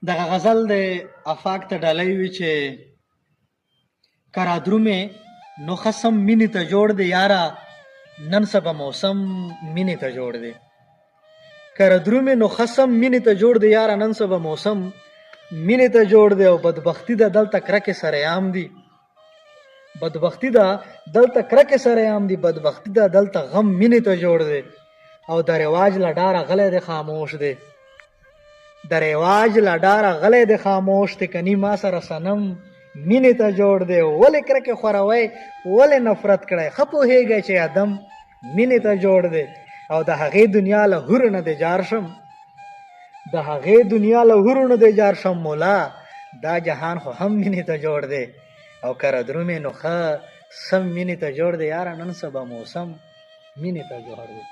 دغه غزل د افاق ته ډالۍ وي چې کرا درومې نو خصم مینې ته جوړ دی یاره نن سبا موسم مینې ته جوړ دی. کرا درومې نو خصم مینې ته جوړ دی یاره نن سبا موسم مینې ته جوړ دی. او بدبختی ده دلته کرکې سره عام دي، بدبختی ده دلته کرکې سره عام دي، بدبختی ده دلته غم مینې ته جوړ دی. او د رواج له ډاره غلی دی خاموش دی، د رواج له ډاره غلی دی خاموش دی. کني ما سره صنم مینې ته جوړ دی. ولې کرکې خوروئ ولې نفرت کړئ، ښه پوهېږئ چې ادم مینې ته جوړ دی. او د هغې دنیا له هورو نه دی جار شم، د هغې دنیا له هورو نه دی جار شم، مولا دا جهان خو هم مینې ته جوړ دی. او کره درومې نو ښه سم مینې ته جوړ دی یاره نن سبا موسم مینې ته جوړ دی.